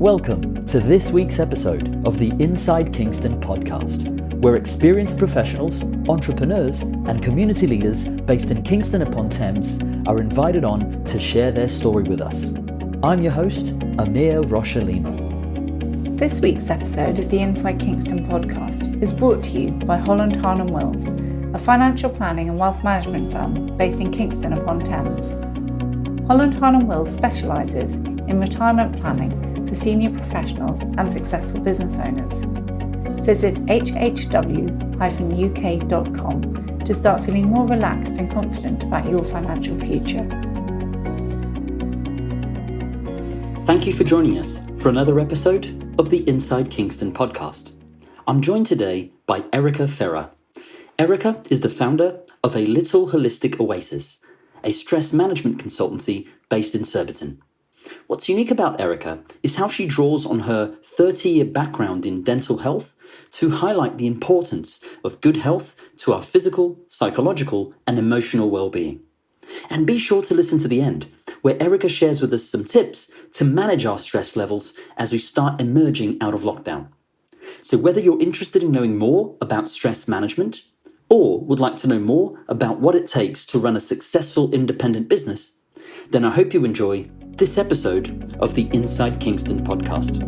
Welcome to this week's episode of the Inside Kingston Podcast, where experienced professionals, entrepreneurs, and community leaders based in Kingston upon Thames are invited on to share their story with us. I'm your host, Amyr Rocha-Lima. This week's episode of the Inside Kingston Podcast is brought to you by Holland Hahn and Wills, a financial planning and wealth management firm based in Kingston upon Thames. Holland Hahn and Wills specialises in retirement planning for senior professionals and successful business owners. Visit hhw-uk.com to start feeling more relaxed and confident about your financial future. Thank you for joining us for another episode of the Inside Kingston Podcast. I'm joined today by Erica Ferrar. Erica is the founder of A Little Holistic Oasis, a stress management consultancy based in Surbiton. What's unique about Erica is how she draws on her 30-year background in dental health to highlight the importance of good health to our physical, psychological, and emotional well-being. And be sure to listen to the end, where Erica shares with us some tips to manage our stress levels as we start emerging out of lockdown. So whether you're interested in knowing more about stress management, or would like to know more about what it takes to run a successful independent business, then I hope you enjoy this episode of the Inside Kingston Podcast.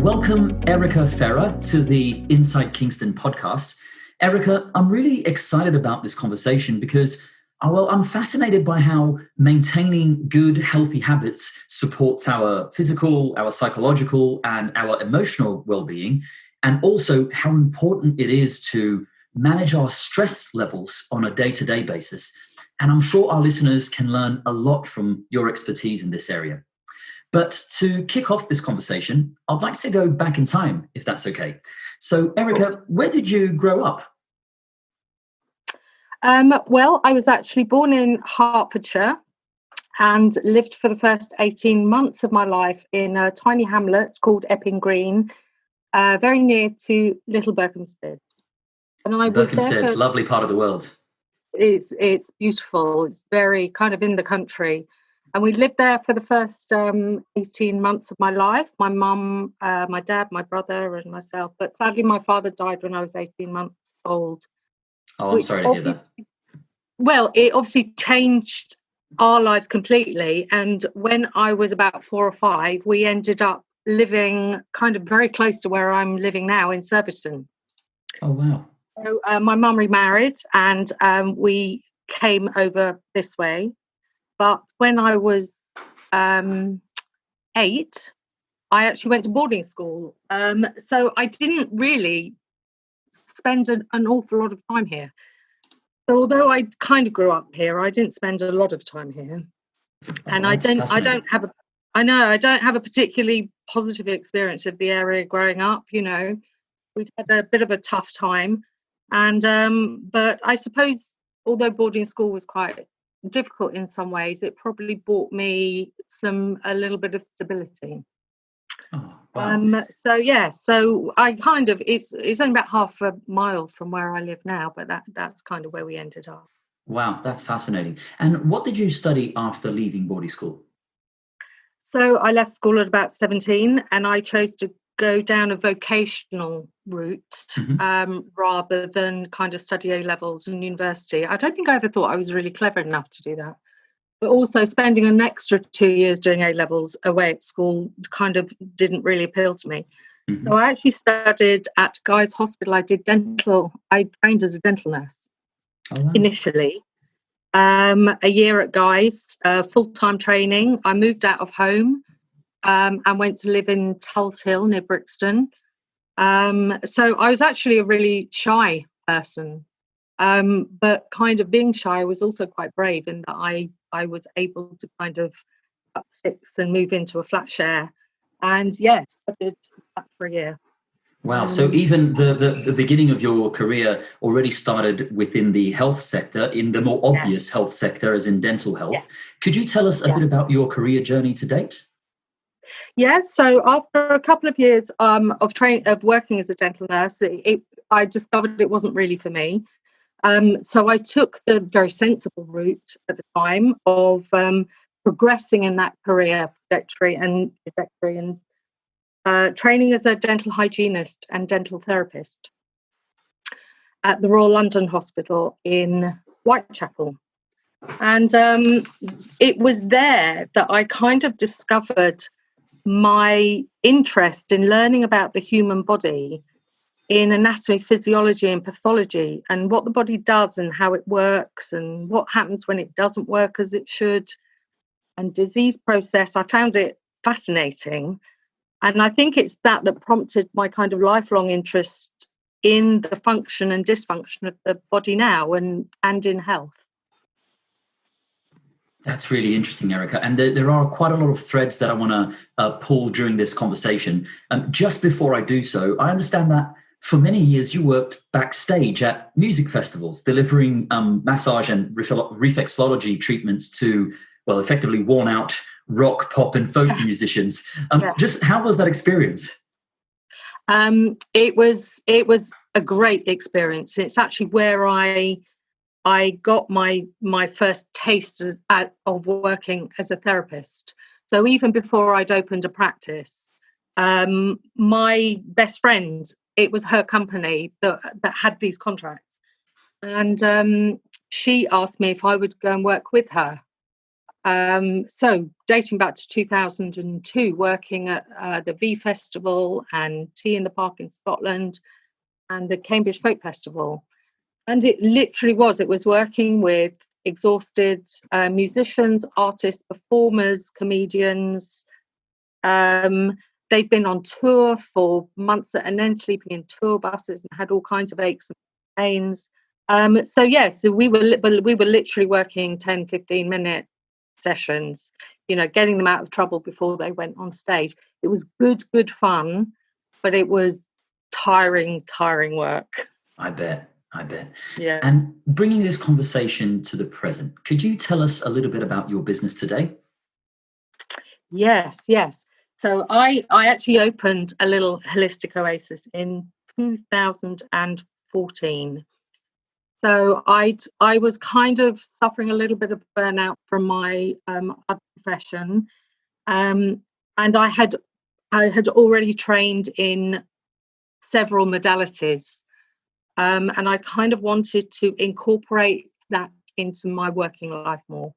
Welcome, Erica Ferrar, to the Inside Kingston Podcast. Erica, I'm really excited about this conversation because, I'm fascinated by how maintaining good, healthy habits supports our physical, our psychological, and our emotional well-being, and also how important it is to manage our stress levels on a day-to-day basis. And I'm sure our listeners can learn a lot from your expertise in this area. But to kick off this conversation, I'd like to go back in time, if that's okay. So, Erica, where did you grow up? Well, I was actually born in Hertfordshire and lived for the first 18 months of my life in a tiny hamlet called Epping Green, very near to Little Berkhamsted. And I was Berkhamsted, lovely part of the world. It's beautiful. It's very kind of in the country. And we lived there for the first 18 months of my life. My mum, my dad, my brother and myself. But sadly, my father died when I was 18 months old. Oh, I'm sorry to hear that. Well, it obviously changed our lives completely. And when I was about 4 or 5, we ended up living kind of very close to where I'm living now in Surbiton. Oh, wow. So my mum remarried and we came over this way. But when I was 8, I actually went to boarding school. So I didn't really spend an awful lot of time here. So although I kind of grew up here, I didn't spend a lot of time here. And I don't have a particularly positive experience of the area growing up. You know, we'd had a bit of a tough time. And but I suppose although boarding school was quite difficult in some ways, it probably brought me a little bit of stability. Oh, wow. So I kind of it's only about half a mile from where I live now, but that's kind of where we ended up. Wow, that's fascinating. And what did you study after leaving boarding school? So I left school at about 17 and I chose to go down a vocational route rather than kind of study A levels in university. I don't think I ever thought I was really clever enough to do that. But also spending an extra 2 years doing A levels away at school kind of didn't really appeal to me. Mm-hmm. So I actually studied at Guy's Hospital. I trained as a dental nurse initially. A year at Guy's, full-time training. I moved out of home and went to live in Tulse Hill near Brixton. So I was actually a really shy person. But kind of being shy was also quite brave in that I was able to kind of cut sticks and move into a flat share. And yes, I did that for a year. Wow. So even the beginning of your career already started within the health sector, in the more obvious health sector, as in dental health. Yeah. Could you tell us a bit about your career journey to date? Yes. So after a couple of years of working as a dental nurse, I discovered it wasn't really for me. So I took the very sensible route at the time of progressing in that career trajectory and training as a dental hygienist and dental therapist at the Royal London Hospital in Whitechapel. And it was there that I kind of discovered my interest in learning about the human body in anatomy, physiology and pathology, and what the body does and how it works and what happens when it doesn't work as it should, and disease process. I found it fascinating. And I think it's that prompted my kind of lifelong interest in the function and dysfunction of the body now and in health. That's really interesting, Erica. And there are quite a lot of threads that I want to pull during this conversation. Just before I do so, I understand that for many years you worked backstage at music festivals, delivering massage and reflexology treatments to, well, effectively worn out rock, pop and folk musicians. Just how was that experience? It was a great experience. It's actually where I got my first taste of working as a therapist. So even before I'd opened a practice, my best friend, it was her company that had these contracts, and she asked me if I would go and work with her. So dating back to 2002, working at the V Festival and Tea in the Park in Scotland and the Cambridge Folk Festival. And it literally was working with exhausted musicians, artists, performers, comedians. They'd been on tour for months and then sleeping in tour buses and had all kinds of aches and pains. So we were literally working 10, 15-minute sessions, getting them out of trouble before they went on stage. It was good fun, but it was tiring work. I bet. Yeah. And bringing this conversation to the present, could you tell us a little bit about your business today? Yes. So I actually opened A Little Holistic Oasis in 2014. So I was kind of suffering a little bit of burnout from my other profession, and I had already trained in several modalities, and I kind of wanted to incorporate that into my working life more.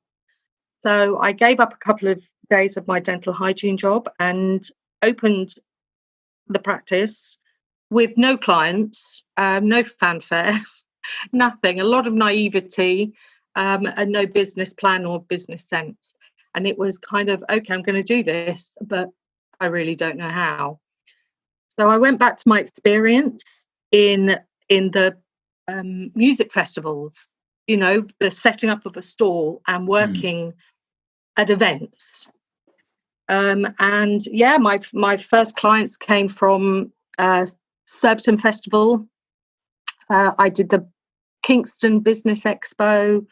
So I gave up a couple of days of my dental hygiene job and opened the practice with no clients, no fanfare. Nothing, a lot of naivety, and no business plan or business sense. And it was kind of, okay, I'm going to do this, but I really don't know how. So I went back to my experience in the music festivals, the setting up of a stall and working at events. My first clients came from Surbiton Festival. I did the Kingston Business Expo,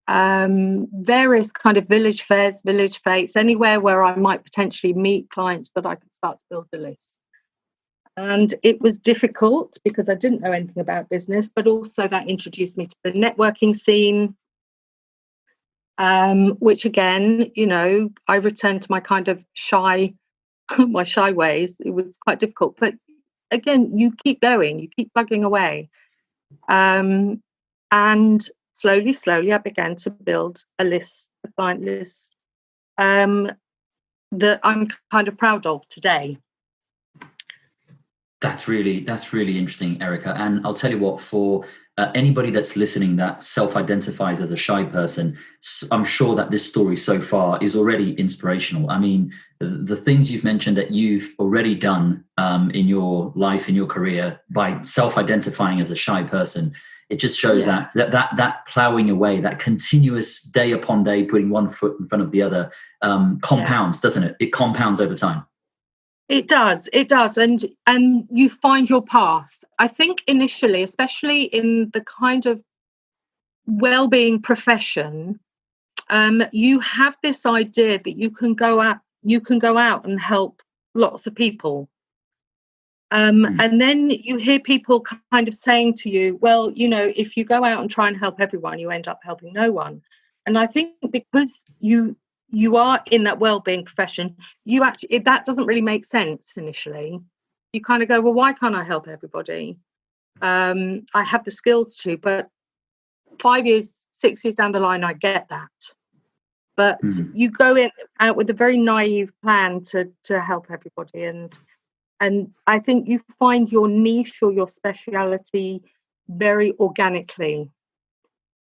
various kind of village fairs, village fetes, anywhere where I might potentially meet clients that I could start to build a list. And it was difficult because I didn't know anything about business, but also that introduced me to the networking scene, which again, I returned to my kind of shy ways. It was quite difficult, but again, you keep going, you keep plugging away. And slowly, I began to build a client list, that I'm kind of proud of today. That's really interesting, Erica. And I'll tell you what, for anybody that's listening that self-identifies as a shy person, I'm sure that this story so far is already inspirational. I mean, the things you've mentioned that you've already done in your life, in your career, by self-identifying as a shy person, it just shows that plowing away, that continuous day upon day, putting one foot in front of the other, compounds, doesn't it? It compounds over time. It does. And you find your path. I think initially, especially in the kind of wellbeing profession, you have this idea that you can go out and help lots of people. And then you hear people kind of saying to you, well, if you go out and try and help everyone, you end up helping no one. And I think because you are in that wellbeing profession, that doesn't really make sense initially. You kind of go, well, why can't I help everybody? I have the skills to, but 5 years, 6 years down the line, I get that. But you go out with a very naive plan to help everybody, and I think you find your niche or your speciality very organically.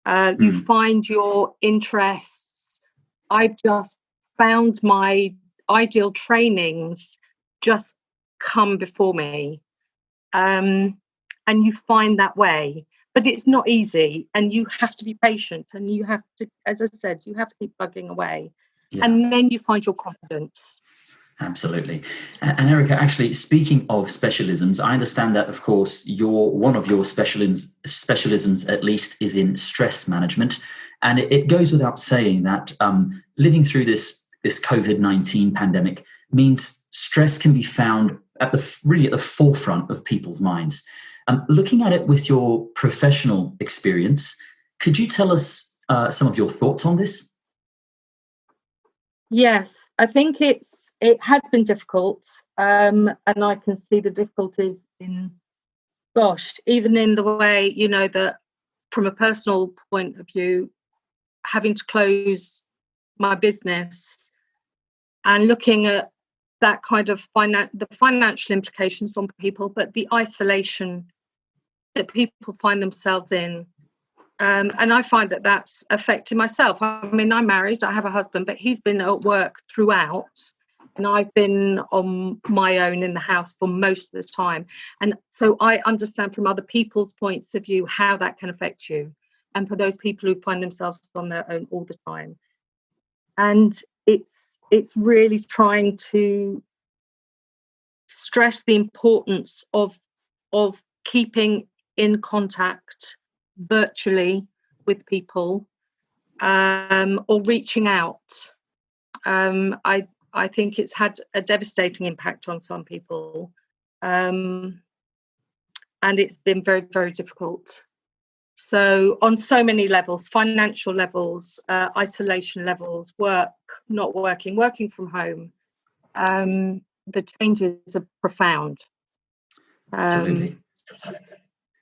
You find your interests. I've just found my ideal trainings just come before me. And you find that way. But it's not easy, and you have to be patient, and you have to, as I said, you have to keep plugging away. Yeah. And then you find your confidence. Absolutely. And Erica, actually, speaking of specialisms, I understand that, of course, one of your specialisms at least is in stress management. And it goes without saying that living through this COVID-19 pandemic means stress can be found at the forefront of people's minds. Looking at it with your professional experience, could you tell us some of your thoughts on this? Yes, I think it has been difficult, and I can see the difficulties even in the way, that from a personal point of view, having to close my business and looking at that kind of the financial implications on people, but the isolation that people find themselves in. And I find that that's affected myself. I mean, I'm married, I have a husband, but he's been at work throughout, and I've been on my own in the house for most of the time. And so I understand from other people's points of view how that can affect you, and for those people who find themselves on their own all the time. And it's really trying to stress the importance of keeping in contact virtually with people, or reaching out. I think it's had a devastating impact on some people, and it's been very, very difficult. So on so many levels, financial levels, isolation levels, not working from home, the changes are profound. Absolutely.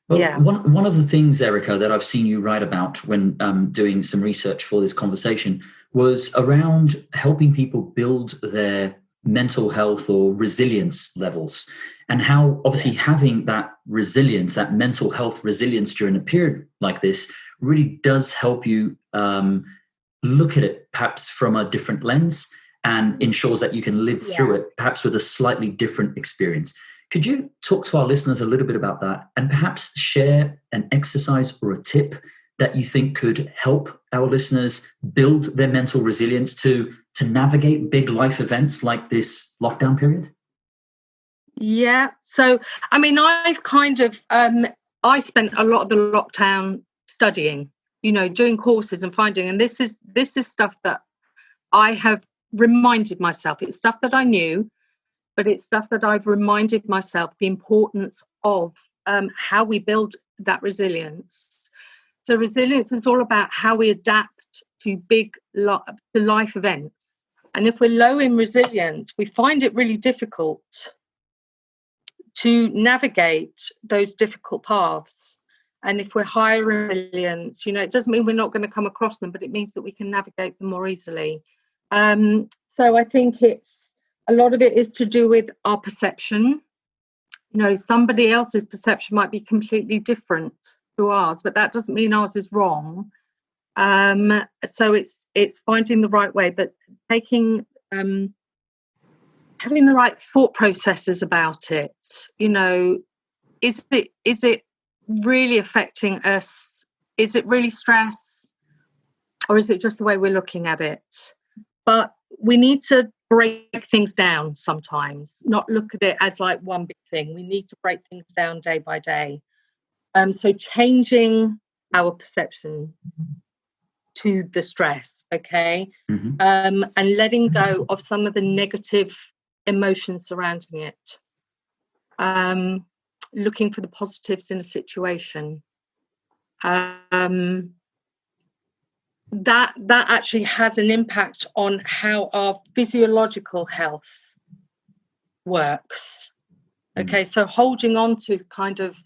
Well, yeah. One of the things, Erica, that I've seen you write about when doing some research for this conversation was around helping people build their mental health or resilience levels, and how obviously having that resilience, that mental health resilience during a period like this really does help you look at it perhaps from a different lens, and ensures that you can live through it perhaps with a slightly different experience. Could you talk to our listeners a little bit about that, and perhaps share an exercise or a tip that you think could help our listeners build their mental resilience to navigate big life events like this lockdown period? Yeah. So, I mean, I've kind of, I spent a lot of the lockdown studying, doing courses and finding, and this is stuff that I have reminded myself. It's stuff that I knew, but it's stuff that I've reminded myself the importance of, how we build that resilience. So resilience is all about how we adapt to to life events. And if we're low in resilience, we find it really difficult to navigate those difficult paths. And if we're higher in resilience, it doesn't mean we're not going to come across them, but it means that we can navigate them more easily. So I think a lot of it is to do with our perception. Somebody else's perception might be completely different to ours, but that doesn't mean ours is wrong. So it's finding the right way, but taking having the right thought processes about it. Is it really affecting us? Is it really stress, or is it just the way we're looking at it? But we need to break things down sometimes, not look at it as like one big thing. We need to break things down day by day. So changing our perception to the stress, okay? Mm-hmm. And letting go of some of the negative emotions surrounding it. looking for the positives in a situation. That actually has an impact on how our physiological health works. Okay, so holding on to kind of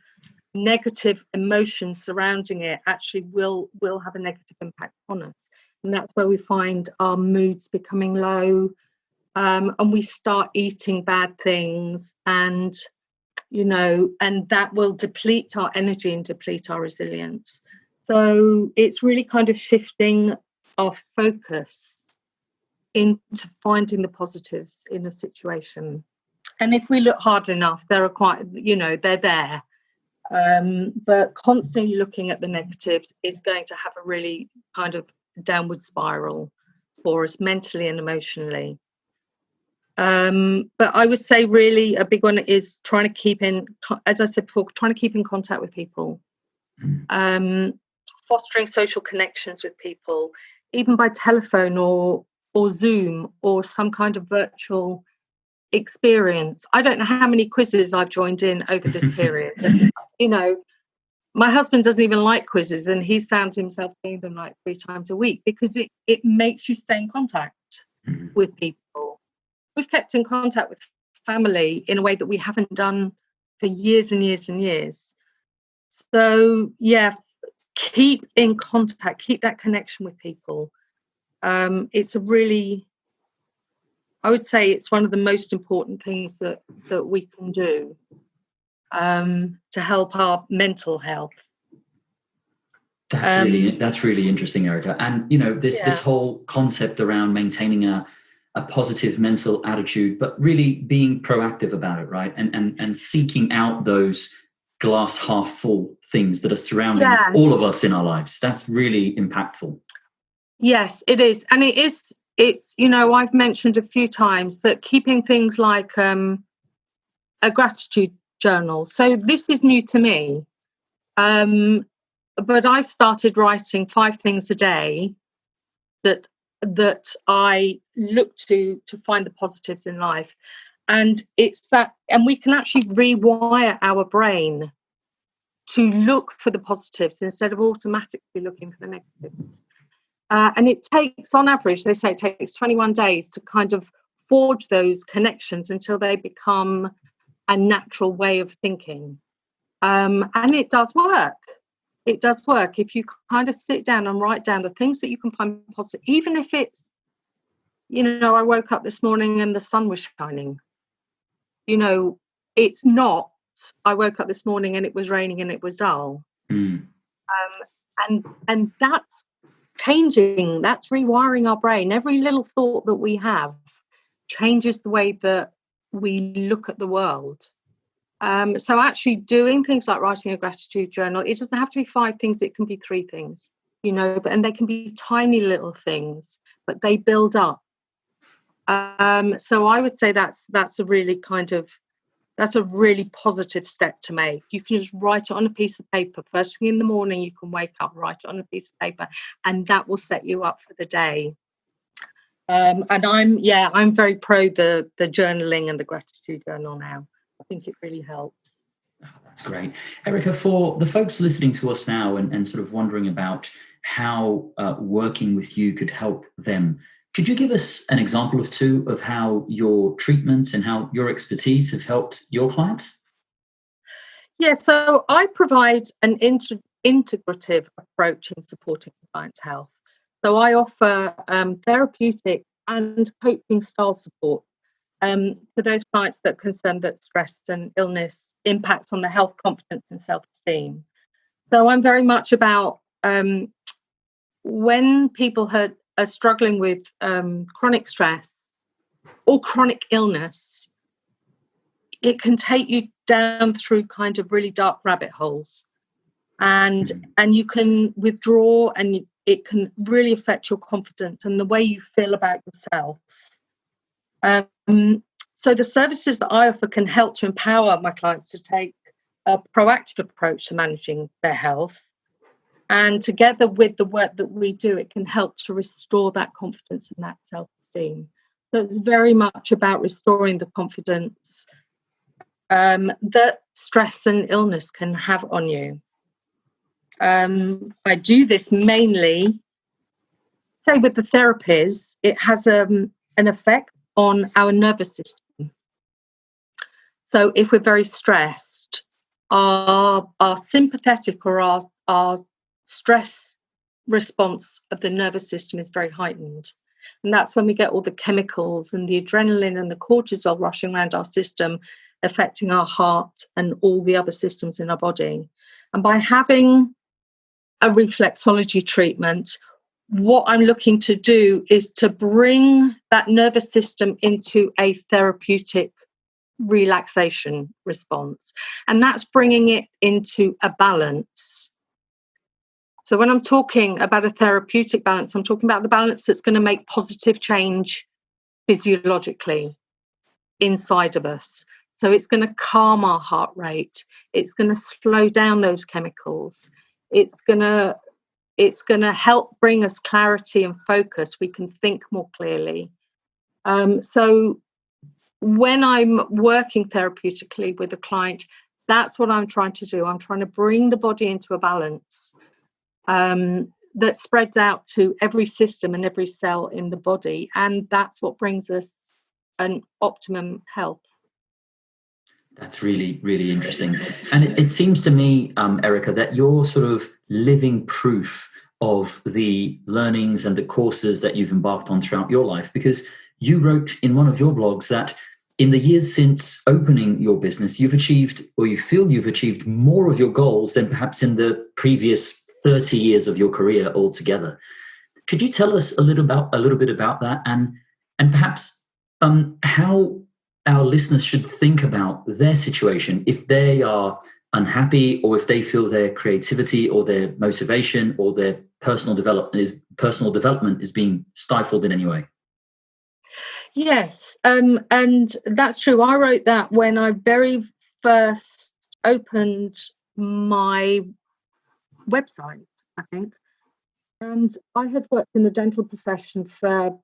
negative emotions surrounding it actually will have a negative impact on us, and that's where we find our moods becoming low, and we start eating bad things, and and that will deplete our energy and deplete our resilience. So it's really kind of shifting our focus into finding the positives in a situation. And if we look hard enough, there are quite, they're there. But constantly looking at the negatives is going to have a really kind of downward spiral for us mentally and emotionally. But I would say really a big one is trying to keep in, as I said before, trying to keep in contact with people, fostering social connections with people, even by telephone or Zoom or some kind of virtual experience. I don't know how many quizzes I've joined in over this period. And, my husband doesn't even like quizzes, and he's found himself doing them like 3 times a week because it makes you stay in contact with people. We've kept in contact with family in a way that we haven't done for years and years and years. So yeah, keep in contact, keep that connection with people. It's a really, I would say it's one of the most important things that we can do to help our mental health. That's really interesting, Erica. And this whole concept around maintaining a positive mental attitude, but really being proactive about it, right? And seeking out those glass half full things that are surrounding all of us in our lives. That's really impactful. Yes, it is. And it's I've mentioned a few times that keeping things like a gratitude journal. So this is new to me. But I started writing 5 things a day that I look to find the positives in life. And it's that, and we can actually rewire our brain to look for the positives instead of automatically looking for the negatives. And it takes, on average, they say it takes 21 days to kind of forge those connections until they become a natural way of thinking. And it does work. It does work if you kind of sit down and write down the things that you can find positive, even if it's, I woke up this morning and the sun was shining. It's not, I woke up this morning and it was raining and it was dull. And that's changing, that's rewiring our brain. Every little thought that we have changes the way that we look at the world. So actually doing things like writing a gratitude journal, it doesn't have to be 5 things, it can be 3 things, and they can be tiny little things, but they build up. So I would say that's a really that's a really positive step to make. You can just write it on a piece of paper. First thing in the morning, you can wake up, write it on a piece of paper, and that will set you up for the day. And I'm very pro the journaling and the gratitude journal now. I think it really helps. Oh, that's great. Erica, for the folks listening to us now and sort of wondering about how working with you could help them, could you give us an example or 2 of how your treatments and how your expertise have helped your clients? Yeah, so I provide an integrative approach in supporting clients' health. So I offer therapeutic and coaching style support for those clients that are concerned that stress and illness impact on their health, confidence and self-esteem. So I'm very much about when people are struggling with chronic stress or chronic illness, it can take you down through kind of really dark rabbit holes, and you can withdraw, and it can really affect your confidence and the way you feel about yourself. So the services that I offer can help to empower my clients to take a proactive approach to managing their health. And together with the work that we do, it can help to restore that confidence and that self-esteem. So it's very much about restoring the confidence that stress and illness can have on you. I do this mainly, say with the therapies, it has an effect on our nervous system. So if we're very stressed, our sympathetic or our stress response of the nervous system is very heightened. And that's when we get all the chemicals and the adrenaline and the cortisol rushing around our system, affecting our heart and all the other systems in our body. And by having a reflexology treatment, what I'm looking to do is to bring that nervous system into a therapeutic relaxation response. And that's bringing it into a balance. So when I'm talking about a therapeutic balance, I'm talking about the balance that's going to make positive change physiologically inside of us. So it's going to calm our heart rate. It's going to slow down those chemicals. It's going to help bring us clarity and focus. We can think more clearly. So when I'm working therapeutically with a client, that's what I'm trying to do. I'm trying to bring the body into a balance that spreads out to every system and every cell in the body. And that's what brings us an optimum health. That's really, really interesting. And it seems to me, Erica, that you're sort of living proof of the learnings and the courses that you've embarked on throughout your life, because you wrote in one of your blogs that in the years since opening your business, you've achieved, or you feel you've achieved, more of your goals than perhaps in the previous 30 years of your career altogether. Could you tell us a little bit about that, and perhaps how our listeners should think about their situation if they are unhappy, or if they feel their creativity or their motivation or their personal development is being stifled in any way? Yes, and that's true. I wrote that when I very first opened my website, I think. And I had worked in the dental profession for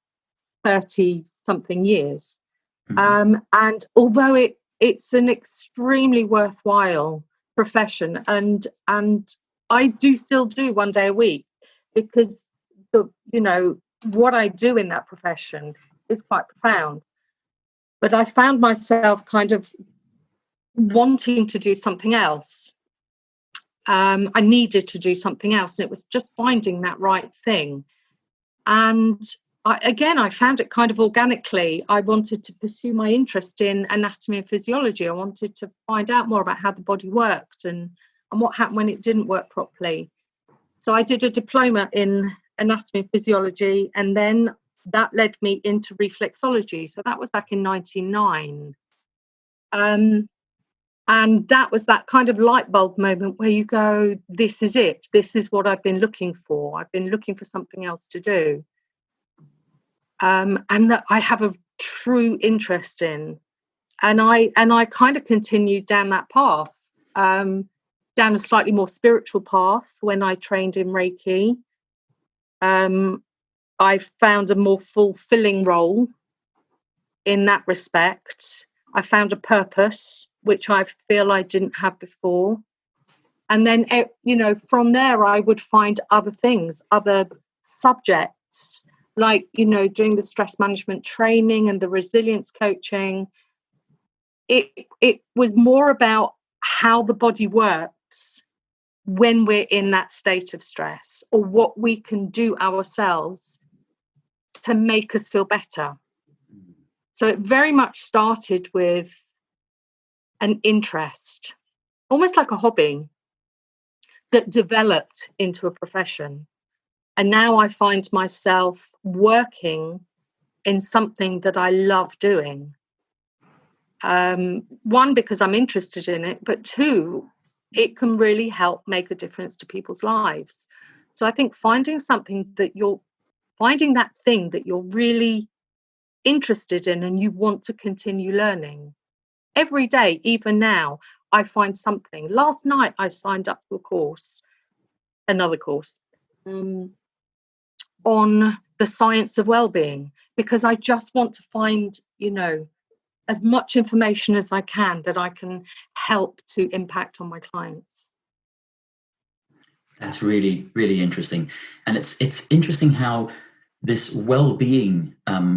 30 something years. Mm-hmm. And although it's an extremely worthwhile profession, and I do still do one day a week, because what I do in that profession is quite profound. But I found myself kind of wanting to do something else. I needed to do something else, and it was just finding that right thing. And I found it kind of organically. I wanted to pursue my interest in anatomy and physiology. I wanted to find out more about how the body worked and what happened when it didn't work properly. So I did a diploma in anatomy and physiology, and then that led me into reflexology. So that was back in 1999. And that was that kind of light bulb moment where you go, this is it. This is what I've been looking for. I've been looking for something else to do. And that I have a true interest in. And I kind of continued down that path, down a slightly more spiritual path when I trained in Reiki. I found a more fulfilling role in that respect. I found a purpose, which I feel I didn't have before. And then, from there, I would find other things, other subjects, like, doing the stress management training and the resilience coaching. It was more about how the body works when we're in that state of stress, or what we can do ourselves to make us feel better. So it very much started with an interest, almost like a hobby, that developed into a profession. And now I find myself working in something that I love doing. One, because I'm interested in it, but two, it can really help make a difference to people's lives. So I think finding that thing that you're really interested in and you want to continue learning. Every day, even now, I find something. Last night, I signed up to another course on the science of wellbeing, because I just want to find, as much information as I can that I can help to impact on my clients. That's really, really interesting. And it's interesting how this well-being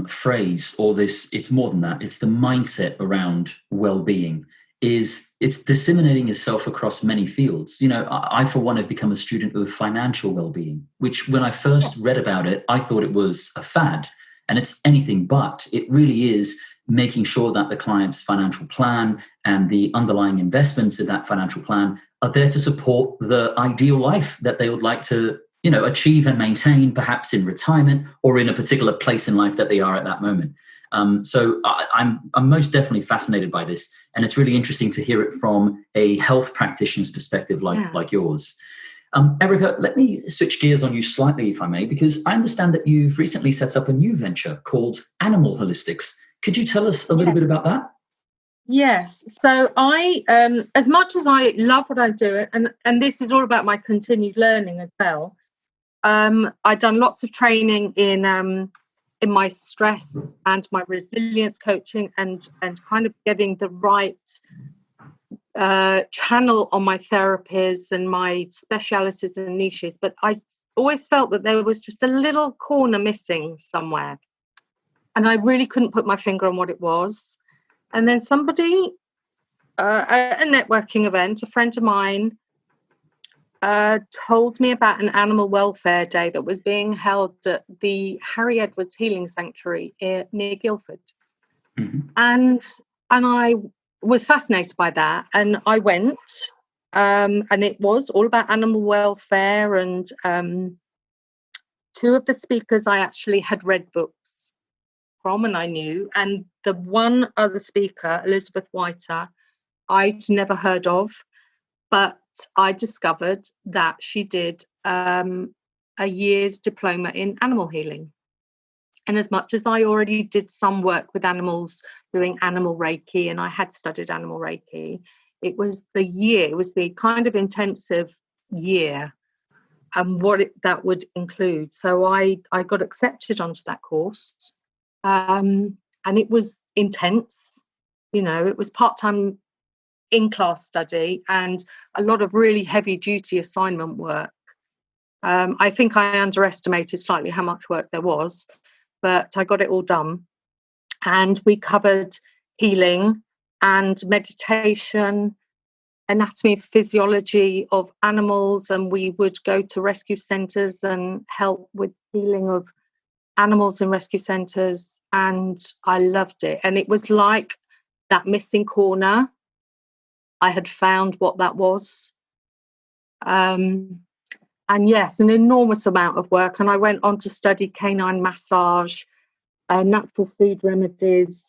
phrase, or this, it's more than that, it's the mindset around well-being, it's disseminating itself across many fields. I for one have become a student of financial well-being, which when I first read about it, I thought it was a fad, and it's anything but. It really is making sure that the client's financial plan and the underlying investments in that financial plan are there to support the ideal life that they would like to, achieve and maintain, perhaps in retirement or in a particular place in life that they are at that moment. So I'm most definitely fascinated by this, and it's really interesting to hear it from a health practitioner's perspective, like yours. Erica, let me switch gears on you slightly, if I may, because I understand that you've recently set up a new venture called Animal Holistics. Could you tell us a little bit about that? Yes. So I, as much as I love what I do, and this is all about my continued learning as well. I've done lots of training in my stress and my resilience coaching, and kind of getting the right channel on my therapies and my specialities and niches. But I always felt that there was just a little corner missing somewhere, and I really couldn't put my finger on what it was. And then somebody at a networking event, a friend of mine, told me about an animal welfare day that was being held at the Harry Edwards Healing Sanctuary near Guildford. Mm-hmm. And I was fascinated by that. And I went, and it was all about animal welfare. And two of the speakers I actually had read books from, and I knew. And the one other speaker, Elizabeth Whiter, I'd never heard of, but I discovered that she did a year's diploma in animal healing. And as much as I already did some work with animals, doing animal Reiki, and I had studied animal Reiki, it was the kind of intensive year and what that would include. So I got accepted onto that course. And it was intense, it was part-time in-class study and a lot of really heavy-duty assignment work. I think I underestimated slightly how much work there was, but I got it all done. And we covered healing and meditation, anatomy and physiology of animals, and we would go to rescue centres and help with healing of animals in rescue centres, and I loved it. And it was like that missing corner. I had found what that was. And yes, an enormous amount of work. And I went on to study canine massage, natural food remedies.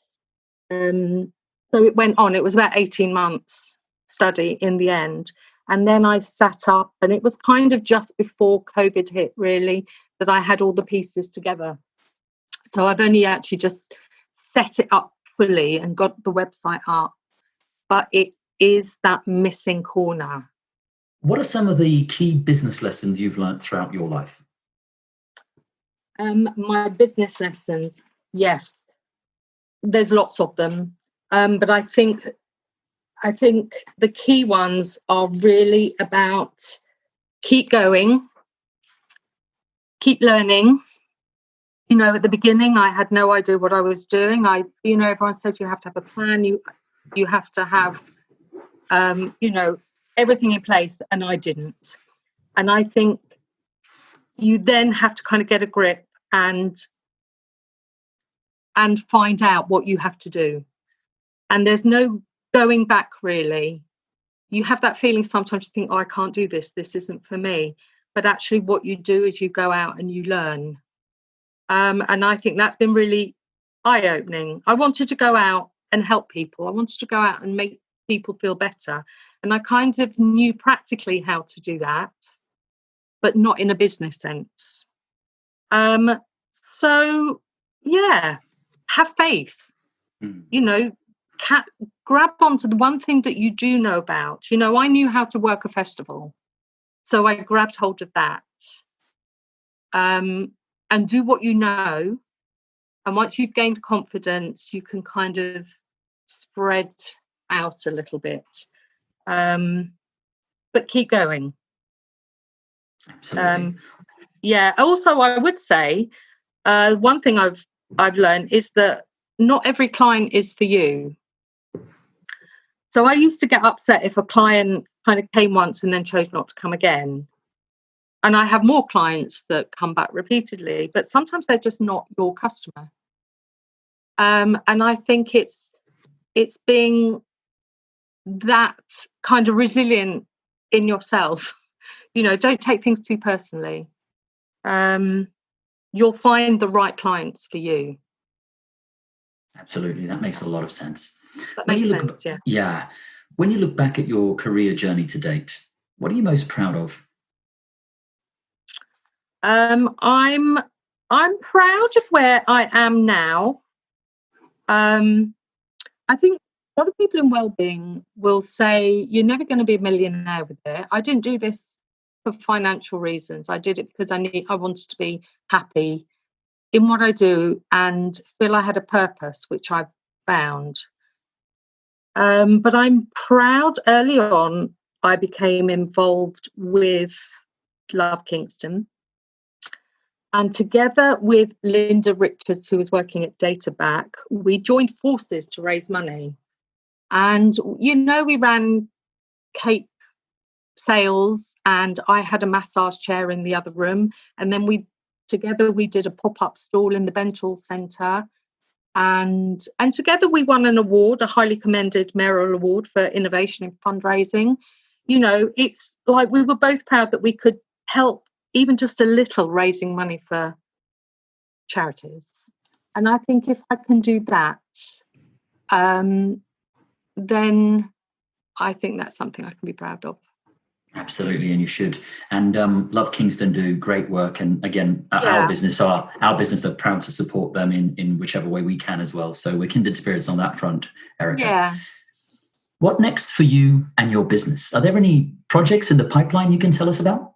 So it went on. It was about 18 months study in the end. And then I sat up, and it was kind of just before COVID hit, really, that I had all the pieces together. So I've only actually just set it up fully and got the website up, but it is that missing corner. What are some of the key business lessons you've learned throughout your life? My business lessons, yes, there's lots of them, but I think the key ones are really about keep going, keep learning. At the beginning, I had no idea what I was doing. Everyone said you have to have a plan. You have to have, everything in place, and I didn't. And I think you then have to kind of get a grip and find out what you have to do. And there's no going back, really. You have that feeling sometimes, you think, oh, I can't do this. This isn't for me. But actually what you do is you go out and you learn. And I think that's been really eye-opening. I wanted to go out and help people. I wanted to go out and make people feel better. And I kind of knew practically how to do that, but not in a business sense. So, yeah, have faith. Grab onto the one thing that you do know about. I knew how to work a festival. So I grabbed hold of that. And do what you know. And once you've gained confidence, you can kind of spread out a little bit, but keep going. Absolutely. Yeah. Also, I would say one thing I've learned is that not every client is for you. So I used to get upset if a client kind of came once and then chose not to come again. And I have more clients that come back repeatedly, but sometimes they're just not your customer. And I think it's being that kind of resilient in yourself. You know, don't take things too personally. You'll find the right clients for you. Absolutely. That makes a lot of sense. That makes sense, yeah. Yeah. When you look back at your career journey to date, what are you most proud of? I'm proud of where I am now. I think a lot of people in wellbeing will say you're never going to be a millionaire with it. I didn't do this for financial reasons. I did it because I wanted to be happy in what I do and feel I had a purpose, which I've found. But I'm proud. Early on, I became involved with Love Kingston. And together with Linda Richards, who was working at DataBack, we joined forces to raise money. And, you know, we ran cake sales and I had a massage chair in the other room. And then we did a pop-up stall in the Benthall Centre. And together we won an award, a highly commended mayoral award for innovation in fundraising. You know, it's like we were both proud that we could help even just a little raising money for charities. And I think if I can do that, then I think that's something I can be proud of. Absolutely, and you should. And Love Kingston do great work. And again, our business are proud to support them in whichever way we can as well. So we're kindred spirits on that front, Erica. Yeah. What next for you and your business? Are there any projects in the pipeline you can tell us about?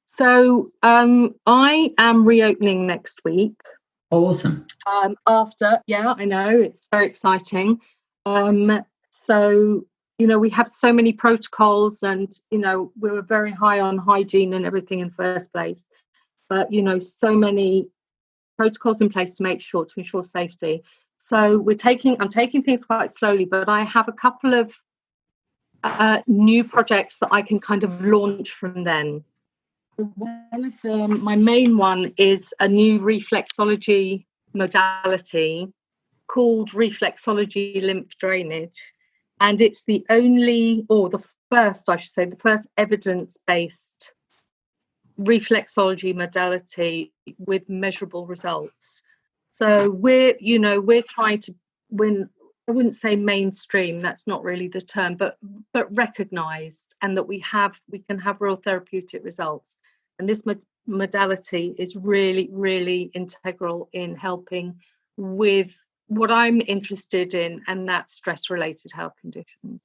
So I am reopening next week. Awesome. I know, it's very exciting. So, you know, we have so many protocols and, you know, we were very high on hygiene and everything in the first place. But, you know, so many protocols in place to ensure safety. So I'm taking things quite slowly, but I have a couple of new projects that I can kind of launch from then. One of them, my main one, is a new reflexology modality called reflexology lymph drainage. And it's the first evidence-based reflexology modality with measurable results. So we're trying to win. I wouldn't say mainstream, that's not really the term, but recognized, and that we can have real therapeutic results. And this modality is really, really integral in helping with what I'm interested in, and that's stress-related health conditions.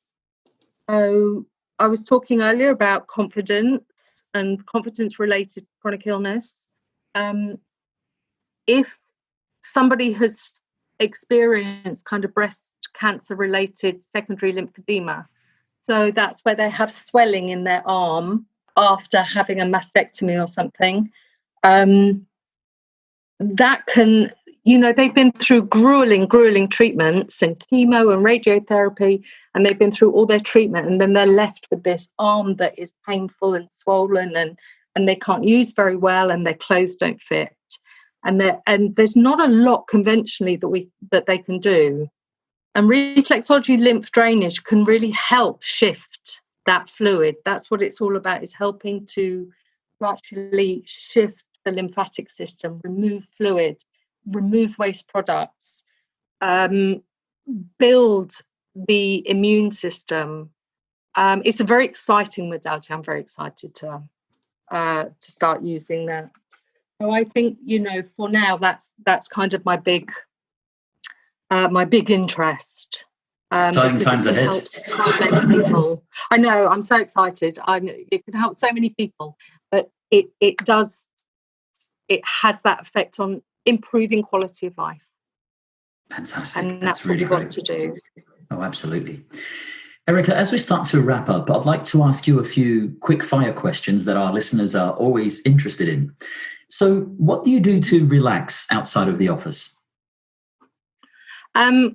So I was talking earlier about confidence and confidence-related chronic illness. If somebody has experienced kind of breast cancer-related secondary lymphedema, so that's where they have swelling in their arm after having a mastectomy or something, that can, you know, they've been through grueling treatments and chemo and radiotherapy, and they've been through all their treatment, and then they're left with this arm that is painful and swollen, and they can't use very well, and their clothes don't fit, and there's not a lot conventionally that they can do. And reflexology lymph drainage can really help shift that fluid. That's what it's all about, is helping to actually shift the lymphatic system, remove fluid, remove waste products, build the immune system. It's a very exciting modality. I'm very excited to start using that. So I think, you know, for now, that's kind of my big interest. Exciting times ahead. It helps so many people. I know, I'm so excited. It can help so many people, but it has that effect on improving quality of life. Fantastic. And That's that's what really we want great. to do. Oh, absolutely. Erica, as we start to wrap up, I'd like to ask you a few quick fire questions that our listeners are always interested in. So what do you do to relax outside of the office? I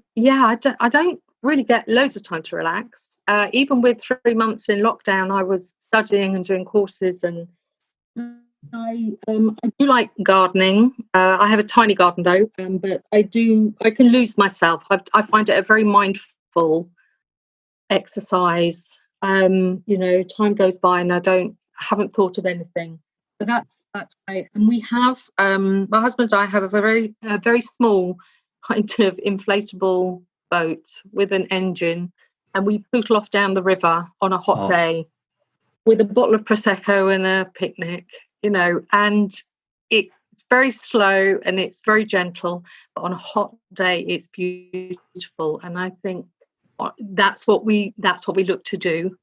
don't really get loads of time to relax. Even with 3 months in lockdown, I was studying and doing courses, and I do like gardening. I have a tiny garden though, but I can lose myself. I find it a very mindful exercise. Time goes by and I haven't thought of anything. So that's great. And we have my husband and I have a very small kind of inflatable boat with an engine, and we poodle off down the river on a hot day with a bottle of Prosecco and a picnic, and it's very slow and it's very gentle, but on a hot day it's beautiful. And I think that's what we look to do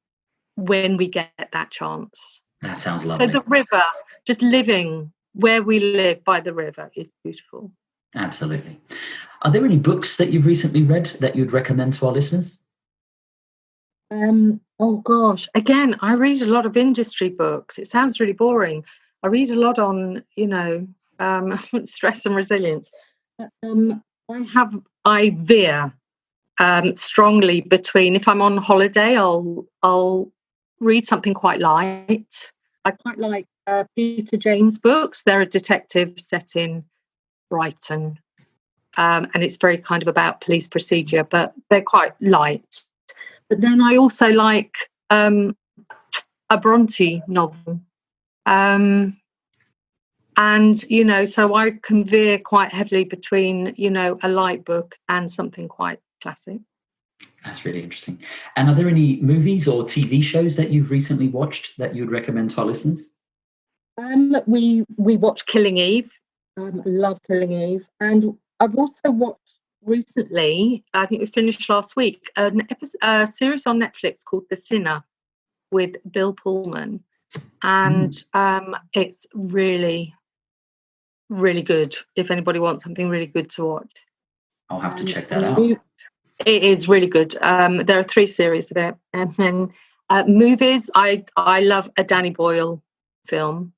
when we get that chance. That sounds lovely. So the river, just living where we live by the river, is beautiful. Absolutely. Are there any books that you've recently read that you'd recommend to our listeners? Oh gosh, again, I read a lot of industry books. It sounds really boring. I read a lot on, stress and resilience. I veer strongly between, if I'm on holiday, I'll read something quite light. I quite like Peter James books. They're a detective set in Brighton, and it's very kind of about police procedure, but they're quite light. But then I also like a Bronte novel, and so I can veer quite heavily between a light book and something quite classic. That's really interesting. And are there any movies or TV shows that you've recently watched that you'd recommend to our listeners? We watched Killing Eve. I love Killing Eve, and I've also watched recently, I think we finished last week, a series on Netflix called The Sinner with Bill Pullman, and it's really, really good. If anybody wants something really good to watch, I'll have to check that out. It is really good. There are 3 series of it, and then movies. I love a Danny Boyle film,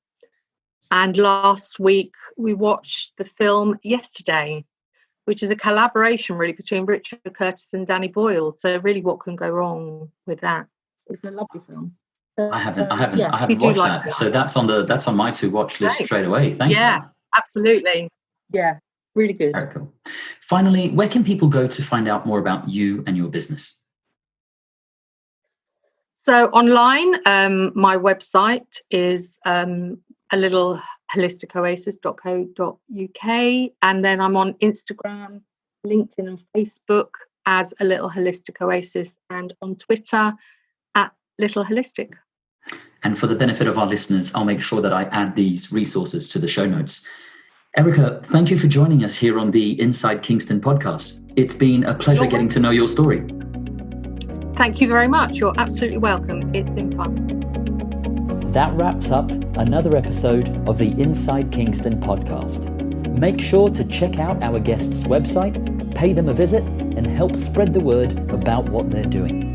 and last week we watched the film Yesterday, which is a collaboration really between Richard Curtis and Danny Boyle. So really, what can go wrong with that? It's a lovely film. I haven't watched that. So that's on my to watch list straight away. Thank you. Yeah, absolutely. Yeah, really good. Very cool. Finally, where can people go to find out more about you and your business? So online, my website is A Little Holistic Oasis.co.uk, and then I'm on Instagram, LinkedIn and Facebook as A Little Holistic Oasis, and on Twitter at Little Holistic. And for the benefit of our listeners, I'll make sure that I add these resources to the show notes. Erica, thank you for joining us here on the Inside Kingston podcast. It's been a pleasure getting to know your story. Thank you very much. You're absolutely welcome. It's been fun. That wraps up another episode of the Inside Kingston podcast. Make sure to check out our guests' website, pay them a visit, and help spread the word about what they're doing.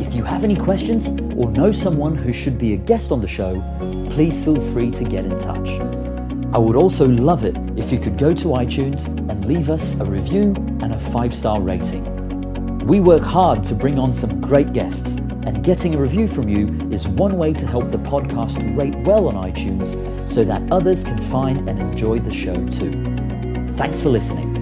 If you have any questions or know someone who should be a guest on the show, please feel free to get in touch. I would also love it if you could go to iTunes and leave us a review and a 5-star rating. We work hard to bring on some great guests, and getting a review from you is one way to help the podcast rate well on iTunes so that others can find and enjoy the show too. Thanks for listening.